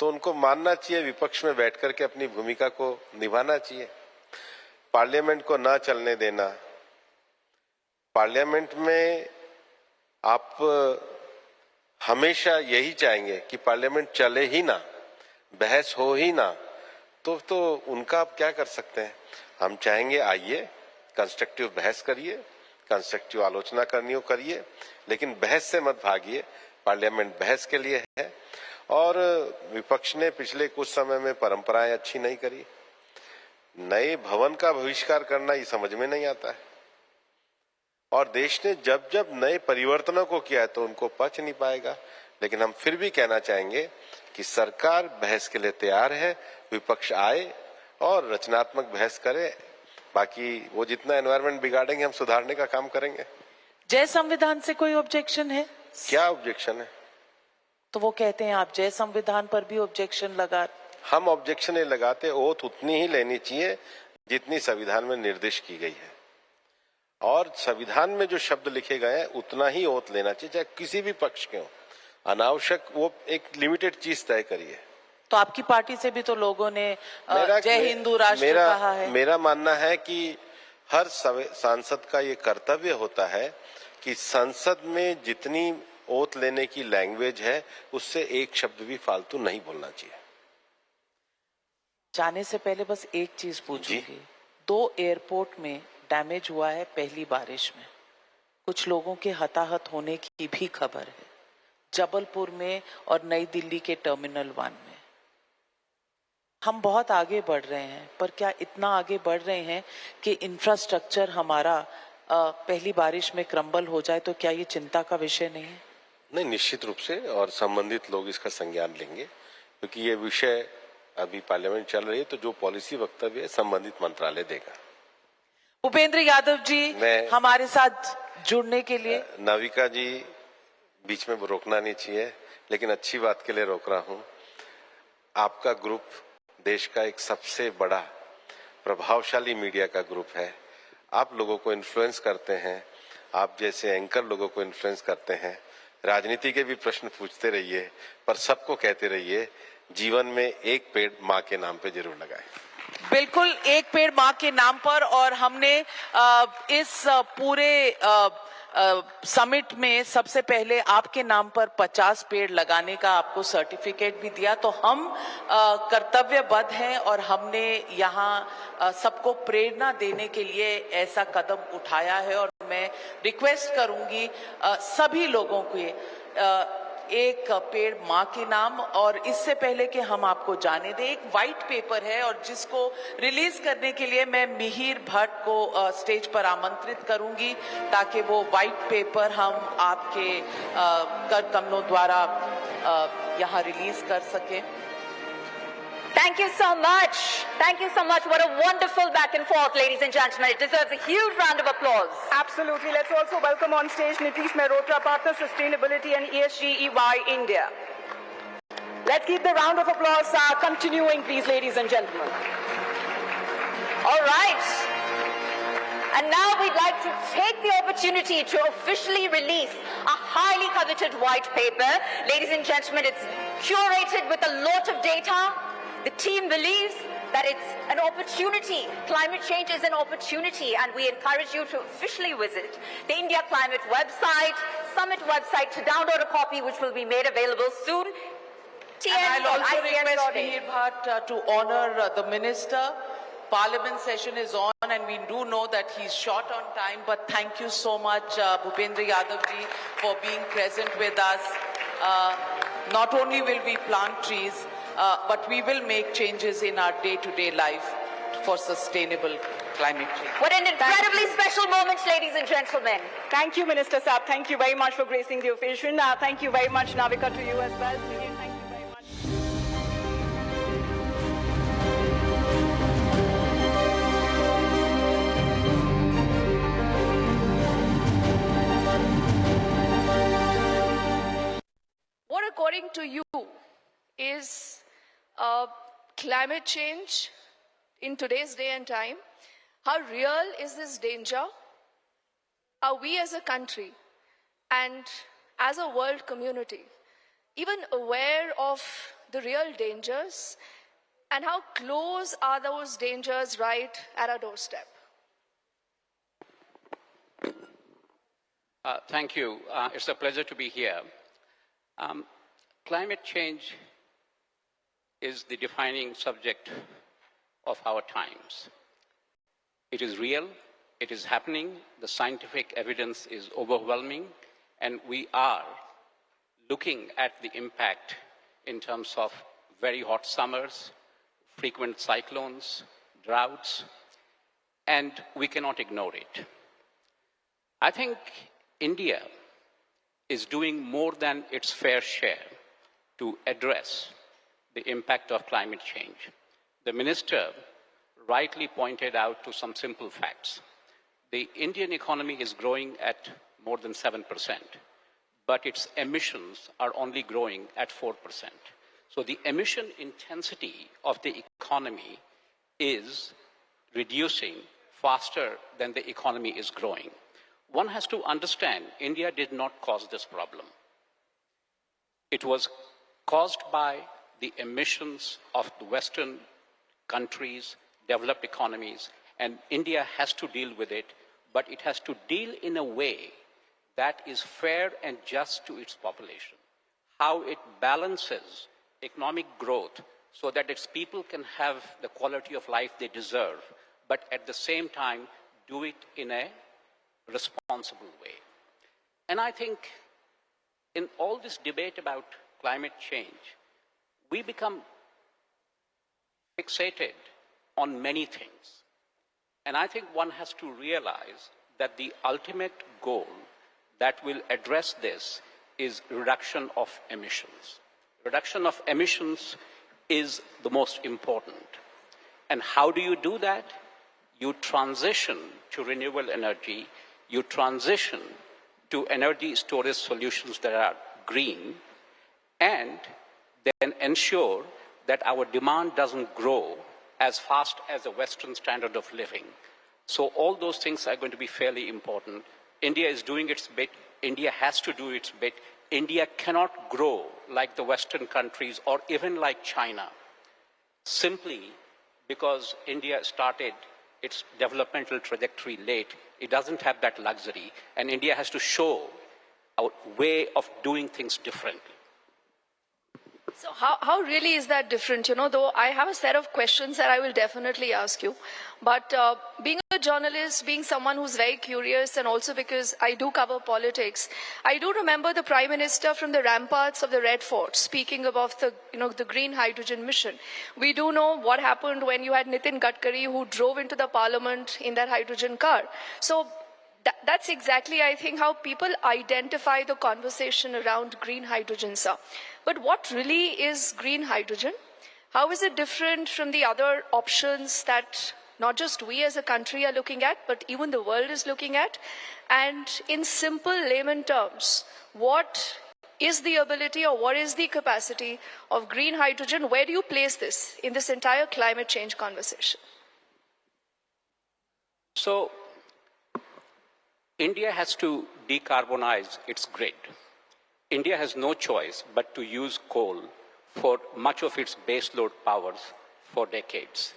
तो उनको मानना चाहिए, विपक्ष में बैठ करके अपनी भूमिका को निभाना चाहिए। पार्लियामेंट को ना चलने देना, पार्लियामेंट में आप हमेशा यही चाहेंगे कि पार्लियामेंट चले ही ना, बहस हो ही ना, तो उनका आप क्या कर सकते हैं? हम चाहेंगे आइए, कंस्ट्रक्टिव बहस करिए, कंस्ट्रक्टिव आलोचना करनी हो करिए, लेकिन बहस से मत भागिए। पार्लियामेंट बहस के लिए है और विपक्ष ने पिछले कुछ समय में परंपराएं अच्छी नहीं करी। नए भवन का बहिष्कार करना ये समझ में नहीं आता है, और देश ने जब जब नए परिवर्तनों को किया है तो उनको पच नहीं पाएगा। लेकिन हम फिर भी कहना चाहेंगे कि सरकार बहस के लिए तैयार है, विपक्ष आए और रचनात्मक बहस करे। बाकी वो जितना एनवायरनमेंट बिगाड़ेंगे हम सुधारने का काम करेंगे। जय संविधान से कोई ऑब्जेक्शन है? क्या ऑब्जेक्शन है? तो वो कहते हैं आप जय संविधान पर भी ऑब्जेक्शन लगा। हम ऑब्जेक्शन नहीं लगाते, ओथ उतनी ही लेनी चाहिए जितनी संविधान में निर्देश की गई है, और संविधान में जो शब्द लिखे गए हैं उतना ही ओथ लेना चाहिए, चाहे किसी भी पक्ष के हो। अनावश्यक वो एक लिमिटेड चीज तय करिए। तो आपकी पार्टी से भी तो लोगों ने जय हिंदू राष्ट्र कहा है। मेरा मानना है कि हर सांसद का ये कर्तव्य होता है कि संसद में जितनी ओथ लेने की लैंग्वेज है उससे एक शब्द भी फालतू नहीं बोलना चाहिए। जाने से पहले बस एक चीज पूछूंगी, 2 एयरपोर्ट में डैमेज हुआ है पहली बारिश में, कुछ लोगों के हताहत होने की भी खबर है, जबलपुर में और नई दिल्ली के टर्मिनल 1 में। हम बहुत आगे बढ़ रहे हैं, पर क्या इतना आगे बढ़ रहे हैं कि इंफ्रास्ट्रक्चर हमारा पहली बारिश में क्रम्बल हो जाए? तो क्या ये चिंता का विषय नहीं है? नहीं, निश्चित रूप से, और संबंधित लोग इसका संज्ञान लेंगे, क्योंकि ये विषय अभी पार्लियामेंट चल रही है, तो जो पॉलिसी वक्तव्य है संबंधित मंत्रालय देगा। भूपेंद्र यादव जी हमारे साथ जुड़ने के लिए। नाविका जी, बीच में रोकना नहीं चाहिए, लेकिन अच्छी बात के लिए रोक रहा हूं। आपका ग्रुप देश का एक सबसे बड़ा प्रभावशाली मीडिया का ग्रुप है। आप लोगों को इन्फ्लुएंस करते हैं, आप जैसे एंकर लोगों को इन्फ्लुएंस करते हैं। राजनीति के भी प्रश्न पूछते रहिए, पर सबको कहते रहिए जीवन में एक पेड़ माँ के नाम पे जरूर लगाएं। बिल्कुल, एक पेड़ माँ के नाम पर। और हमने इस पूरे समिट में सबसे पहले आपके नाम पर 50 पेड़ लगाने का आपको सर्टिफिकेट भी दिया। तो हम कर्तव्यबद्ध हैं और हमने यहाँ सबको प्रेरणा देने के लिए ऐसा कदम उठाया है। और मैं रिक्वेस्ट करूंगी सभी लोगों को एक पेड़ माँ के नाम। और इससे पहले कि हम आपको जाने दें, एक व्हाइट पेपर है और जिसको रिलीज करने के लिए मैं मिहिर भट्ट को स्टेज पर आमंत्रित करूंगी, ताकि वो व्हाइट पेपर हम आपके कर कमलों द्वारा यहाँ रिलीज कर सके। Thank you so much. Thank you so much. What a wonderful back and forth, ladies and gentlemen. It deserves a huge round of applause. Absolutely. Let's also welcome on stage Nitish Mehrotra, Partner Sustainability and ESG EY India. Let's keep the round of applause continuing, please, ladies and gentlemen. All right. And now we'd like to take the opportunity to officially release a highly coveted white paper. Ladies and gentlemen, it's curated with a lot of data. The team believes that it's an opportunity. Climate change is an opportunity, and we encourage you to officially visit the India Climate website, Summit website, to download a copy which will be made available soon. And I'll also request Mihir Bhatt to honor the minister. Parliament session is on, and we do know that he's short on time, but thank you so much, Bhupendra Yadav ji, for being present with us. Not only will we plant trees, but we will make changes in our day-to-day life for sustainable climate change. What an incredibly special moment, ladies and gentlemen. Thank you, Minister Saab. Thank you very much for gracing the occasion. Thank you very much, Navika, to you as well. Miriam, thank you very much. What, according to you, is climate change in today's day and time? How real is this danger? Are we as a country and as a world community even aware of the real dangers? And how close are those dangers right at our doorstep? Thank you. It's a pleasure to be here. Climate change is the defining subject of our times. It is real, it is happening, the scientific evidence is overwhelming, and we are looking at the impact in terms of very hot summers, frequent cyclones, droughts, and we cannot ignore it. I think India is doing more than its fair share to address the impact of climate change. The minister rightly pointed out to some simple facts. The Indian economy is growing at more than 7%, but its emissions are only growing at 4%. So the emission intensity of the economy is reducing faster than the economy is growing. One has to understand, India did not cause this problem. It was caused by the emissions of the Western countries, developed economies, and India has to deal with it, but it has to deal in a way that is fair and just to its population. How it balances economic growth so that its people can have the quality of life they deserve, but at the same time do it in a responsible way. And I think in all this debate about climate change, we become fixated on many things. And I think one has to realize that the ultimate goal that will address this is reduction of emissions. Reduction of emissions is the most important. And how do you do that? You transition to renewable energy, you transition to energy storage solutions that are green, and then ensure that our demand doesn't grow as fast as the Western standard of living. So all those things are going to be fairly important. India is doing its bit. India has to do its bit. India cannot grow like the Western countries or even like China, simply because India started its developmental trajectory late. It doesn't have that luxury, and India has to show a way of doing things differently. So how really is that different? You know, though I have a set of questions that I will definitely ask you. But being a journalist, being someone who's very curious, and also because I do cover politics, I do remember the Prime Minister from the ramparts of the Red Fort speaking about the green hydrogen mission. We do know what happened when you had Nitin Gadkari, who drove into the parliament in that hydrogen car. So that's exactly, I think, how people identify the conversation around green hydrogen, sir. But what really is green hydrogen? How is it different from the other options that not just we as a country are looking at, but even the world is looking at? And in simple layman terms, what is the ability or what is the capacity of green hydrogen? Where do you place this in this entire climate change conversation? So, India has to decarbonize its grid. India has no choice but to use coal for much of its baseload powers for decades,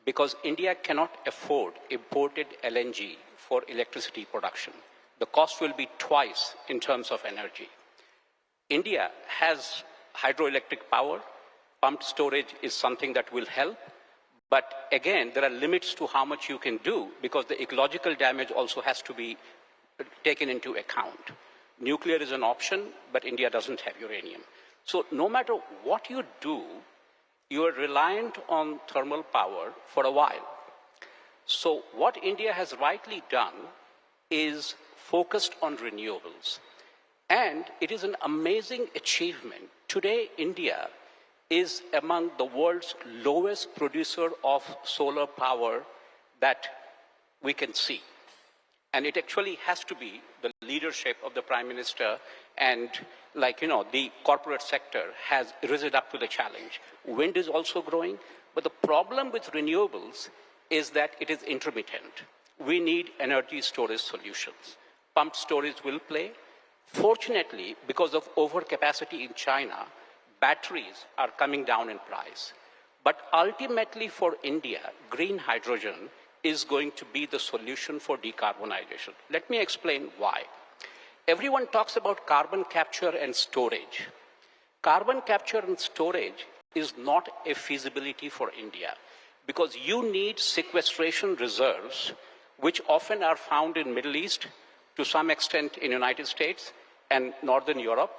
because India cannot afford imported LNG for electricity production. The cost will be twice in terms of energy. India has hydroelectric power. Pumped storage is something that will help. But again, there are limits to how much you can do, because the ecological damage also has to be taken into account. Nuclear is an option, but India doesn't have uranium. So no matter what you do, you are reliant on thermal power for a while. So what India has rightly done is focused on renewables. And it is an amazing achievement. Today, India is among the world's lowest producer of solar power that we can see. And it actually has to be the leadership of the Prime Minister and, the corporate sector has risen up to the challenge. Wind is also growing, but the problem with renewables is that it is intermittent. We need energy storage solutions. Pumped storage will play. Fortunately, because of overcapacity in China, batteries are coming down in price. But ultimately for India, green hydrogen is going to be the solution for decarbonization. Let me explain why. Everyone talks about carbon capture and storage. Carbon capture and storage is not a feasibility for India because you need sequestration reserves, which often are found in Middle East, to some extent in United States and Northern Europe,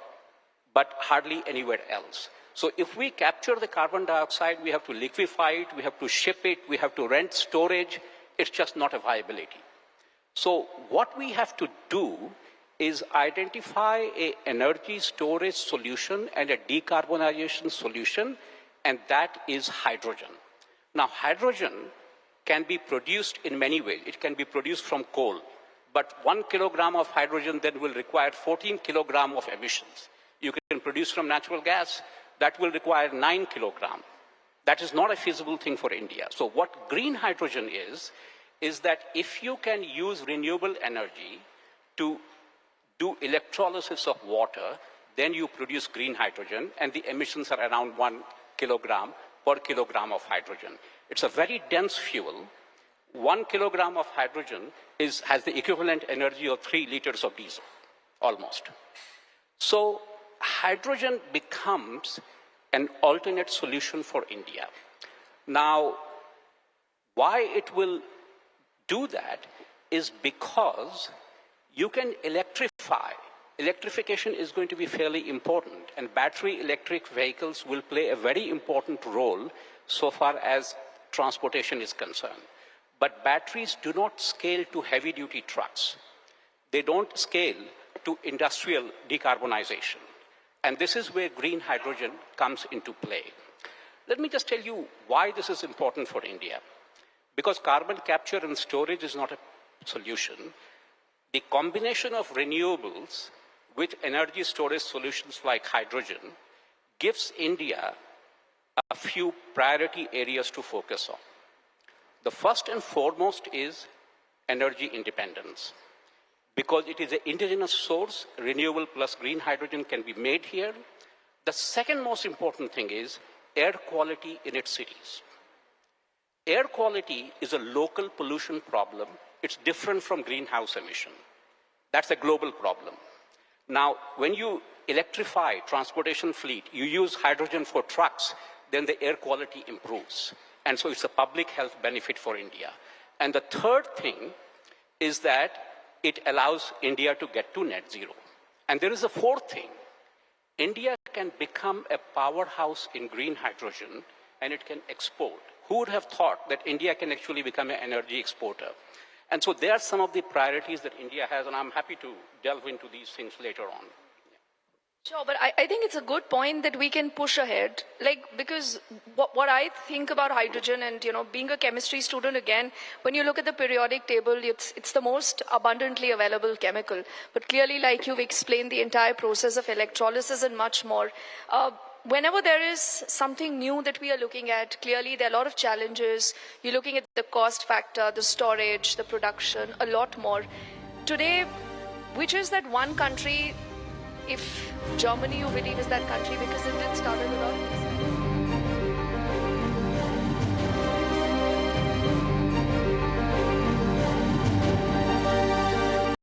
but hardly anywhere else. So if we capture the carbon dioxide, we have to liquefy it, we have to ship it, we have to rent storage. It's just not a viability. So what we have to do is identify an energy storage solution and a decarbonization solution, and that is hydrogen. Now, hydrogen can be produced in many ways. It can be produced from coal, but 1 kilogram of hydrogen then will require 14 kilogram of emissions. You can produce from natural gas, that will require 9 kilogram. That is not a feasible thing for India. So what green hydrogen is that if you can use renewable energy to do electrolysis of water, then you produce green hydrogen, and the emissions are around 1 kilogram per kilogram of hydrogen. It's a very dense fuel. 1 kilogram of hydrogen has the equivalent energy of 3 liters of diesel, almost. So hydrogen becomes an alternate solution for India. Now, why it will do that is because you can electrify. Electrification is going to be fairly important, and battery electric vehicles will play a very important role so far as transportation is concerned. But batteries do not scale to heavy-duty trucks. They don't scale to industrial decarbonization. And this is where green hydrogen comes into play. Let me just tell you why this is important for India. Because carbon capture and storage is not a solution. The combination of renewables with energy storage solutions like hydrogen gives India a few priority areas to focus on. The first and foremost is energy independence. Because it is an indigenous source, renewable plus green hydrogen can be made here. The second most important thing is air quality in its cities. Air quality is a local pollution problem. It's different from greenhouse emission. That's a global problem. Now, when you electrify transportation fleet, you use hydrogen for trucks, then the air quality improves. And so it's a public health benefit for India. And the third thing is that it allows India to get to net zero. And there is a fourth thing. India can become a powerhouse in green hydrogen, and it can export. Who would have thought that India can actually become an energy exporter? And so there are some of the priorities that India has, and I'm happy to delve into these things later on. Sure, but I think it's a good point that we can push ahead. Because what I think about hydrogen and, being a chemistry student again, when you look at the periodic table, it's the most abundantly available chemical. But clearly, like you've explained, the entire process of electrolysis and much more. Whenever there is something new that we are looking at, clearly there are a lot of challenges. You're looking at the cost factor, the storage, the production, a lot more. Today, which is that one country, if Germany, you believe, is that country because it did start at a lot of